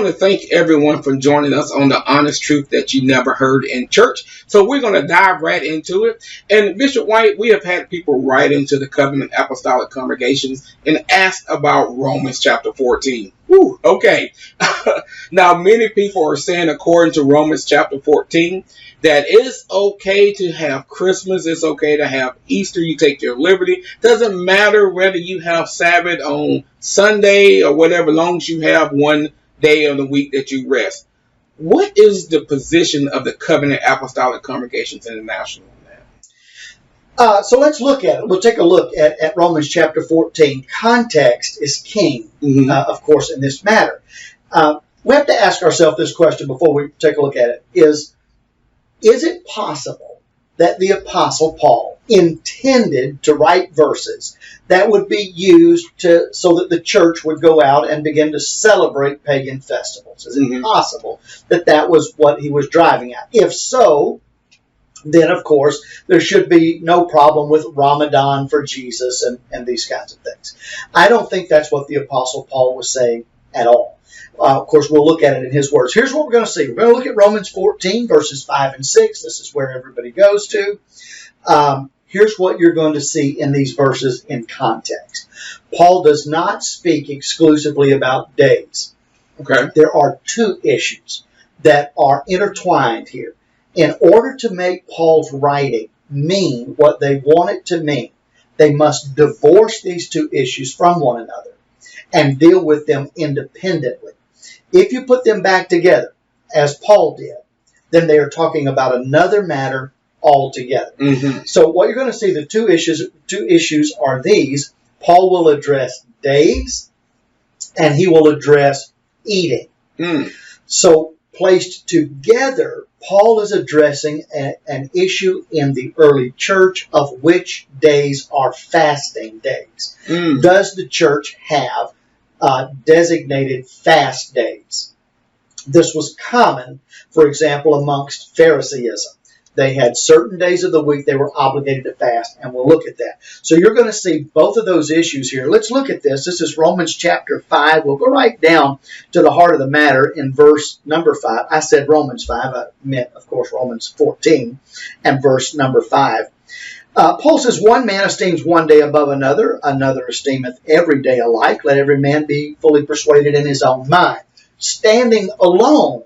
want to thank everyone for joining us on the honest truth that you never heard in church. So we're going to dive right into it. And Bishop White, we have had people write into the Covenant Apostolic Congregations and ask about Romans chapter 14. Whew, okay. Now, many people are saying, according to Romans chapter 14, that it's okay to have Christmas. It's okay to have Easter. You take your liberty. Doesn't matter whether you have Sabbath on Sunday or whatever, long as you have one day of the week that you rest. What is the position of the Covenant Apostolic Congregations International on that? So let's look at it. We'll take a look at Romans chapter 14. Context is king, of course, in this matter. We have to ask ourselves this question before we take a look at it. Is it possible that the Apostle Paul intended to write verses that would be used so that the church would go out and begin to celebrate pagan festivals? Is it possible that that was what he was driving at? If so, then of course there should be no problem with Ramadan for Jesus and these kinds of things. I don't think that's what the Apostle Paul was saying at all. Of course, we'll look at it in his words. Here's what we're going to see. We're going to look at Romans 14, verses 5 and 6. This is where everybody goes to. Here's what you're going to see in these verses in context. Paul does not speak exclusively about days. Okay. There are two issues that are intertwined here. In order to make Paul's writing mean what they want it to mean, they must divorce these two issues from one another and deal with them independently. If you put them back together, as Paul did, then they are talking about another matter altogether. So what you're going to see, the two issues are these. Paul will address days, and he will address eating. So placed together, Paul is addressing an issue in the early church of which days are fasting days. Does the church have designated fast days? This was common, for example, amongst Phariseeism. They had certain days of the week they were obligated to fast, and we'll look at that. So you're going to see both of those issues here. Let's look at this. This is Romans chapter 5. We'll go right down to the heart of the matter in verse number 5. I said Romans 5. I meant, of course, Romans 14 and verse number 5. Paul says, one man esteems one day above another, another esteemeth every day alike. Let every man be fully persuaded in his own mind. Standing alone,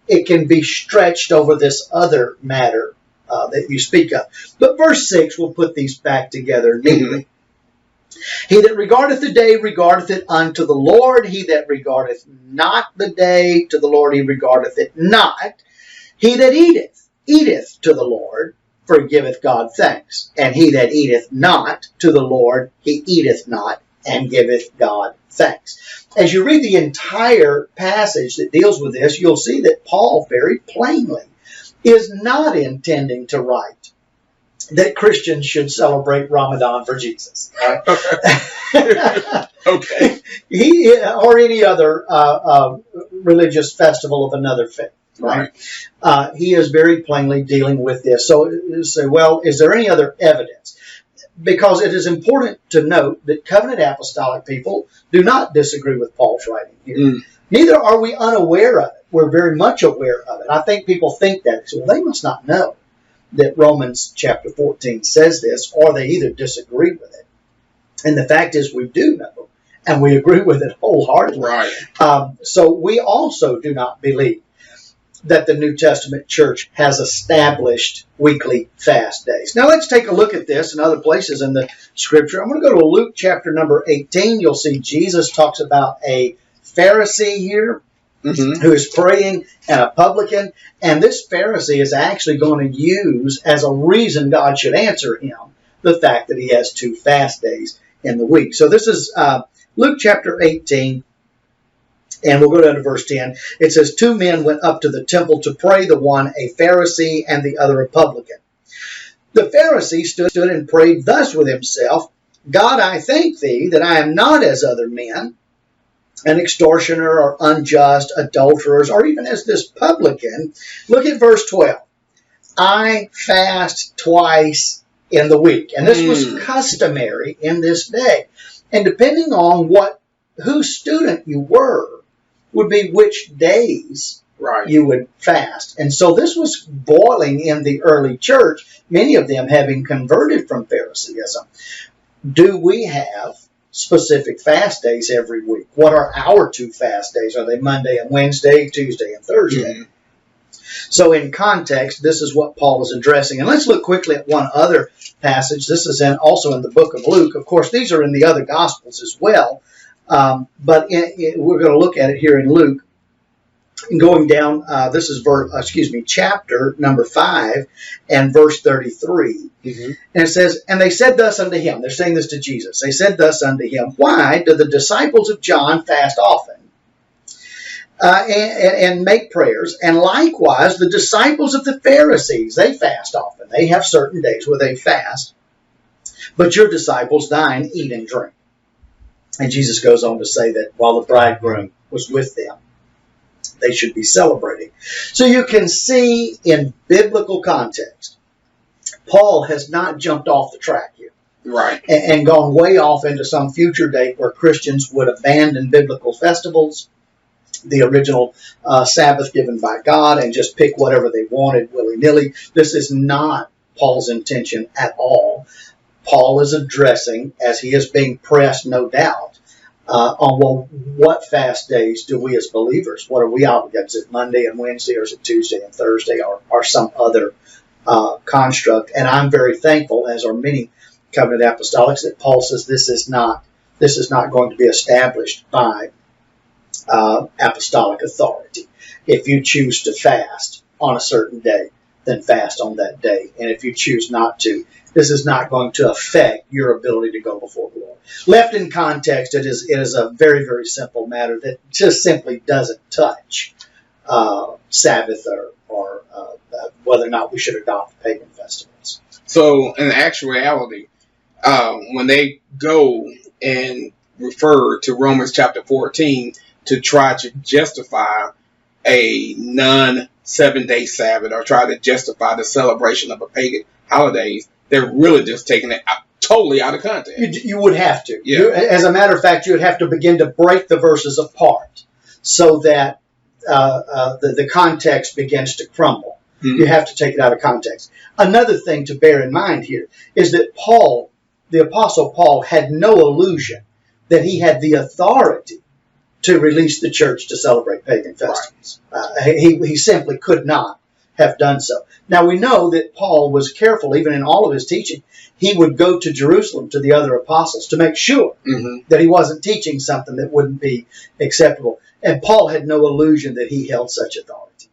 it can be stretched over this other matter that you speak of. But verse 6 will put these back together neatly. He that regardeth the day regardeth it unto the Lord. He that regardeth not the day to the Lord, he regardeth it not. He that eateth to the Lord, forgiveth God thanks. And he that eateth not to the Lord, he eateth not, and giveth God thanks. As you read the entire passage that deals with this, you'll see that Paul very plainly is not intending to write that Christians should celebrate Ramadan for Jesus. Okay. Or any other religious festival of another faith. Right. He is very plainly dealing with this. So you say, well, is there any other evidence? Because it is important to note that covenant apostolic people do not disagree with Paul's writing here. Neither are we unaware of it. We're very much aware of it. I think people think that. So, well, they must not know that Romans chapter 14 says this, or they either disagree with it. And the fact is we do know, and we agree with it wholeheartedly. Right. So we also do not believe that the New Testament church has established weekly fast days. Now let's take a look at this in other places in the scripture. I'm going to go to Luke chapter number 18. You'll see Jesus talks about a Pharisee here who is praying and a publican. And this Pharisee is actually going to use as a reason God should answer him the fact that he has 2 fast days in the week. So this is Luke chapter 18. And we'll go down to verse 10. It says, 2 men went up to the temple to pray, the one a Pharisee and the other a publican. The Pharisee stood and prayed thus with himself, God, I thank thee that I am not as other men, an extortioner or unjust, adulterers, or even as this publican. Look at verse 12. I fast twice in the week. And this was customary in this day. And depending on whose student you were, would be which days Right. you would fast. And so this was boiling in the early church, many of them having converted from Pharisaism. Do we have specific fast days every week? What are our 2 fast days? Are they Monday and Wednesday, Tuesday and Thursday? Mm-hmm. So in context, this is what Paul is addressing. And let's look quickly at one other passage. This is also in the book of Luke. Of course, these are in the other Gospels as well. But we're going to look at it here in Luke. Going down, this is chapter number 5 and verse 33. Mm-hmm. And it says, and they said thus unto him, they're saying this to Jesus, they said thus unto him, why do the disciples of John fast often and make prayers? And likewise the disciples of the Pharisees, they fast often. They have certain days where they fast. But your disciples, thine, eat and drink. And Jesus goes on to say that while the bridegroom was with them, they should be celebrating. So you can see in biblical context, Paul has not jumped off the track here. Right. And gone way off into some future date where Christians would abandon biblical festivals, the original Sabbath given by God, and just pick whatever they wanted willy-nilly. This is not Paul's intention at all. Paul is addressing, as he is being pressed, no doubt, on, well, what fast days do we as believers, what are we obligated? Is it Monday and Wednesday, or is it Tuesday and Thursday, or some other construct? And I'm very thankful, as are many covenant apostolics, that Paul says this is not going to be established by apostolic authority. If you choose to fast on a certain day, then fast on that day. And if you choose not to, this is not going to affect your ability to go before the Lord. Left in context, it is a very, very simple matter that just simply doesn't touch Sabbath or whether or not we should adopt pagan festivals. So in actuality, when they go and refer to Romans chapter 14 to try to justify a non-7-day Sabbath or try to justify the celebration of a pagan holidays, they're really just taking it totally out of context. You would have to. Yeah. As a matter of fact, you would have to begin to break the verses apart so that the context begins to crumble. Mm-hmm. You have to take it out of context. Another thing to bear in mind here is that Paul, the Apostle Paul, had no illusion that he had the authority to release the church to celebrate pagan festivals. Right. He simply could not have done so. Now we know that Paul was careful, even in all of his teaching. He would go to Jerusalem to the other apostles to make sure that he wasn't teaching something that wouldn't be acceptable. And Paul had no illusion that he held such authority.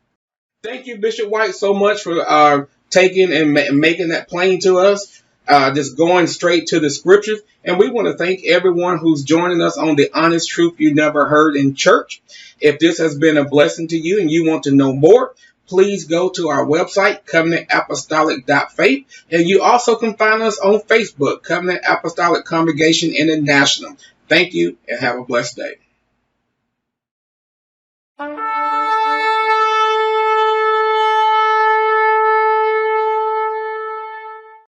Thank you, Bishop White, so much for taking and making that plain to us, just going straight to the scriptures. And we want to thank everyone who's joining us on the Honest Truth You Never Heard in Church. If this has been a blessing to you and you want to know more, please go to our website, covenantapostolic.faith. And you also can find us on Facebook, Covenant Apostolic Congregation International. Thank you and have a blessed day.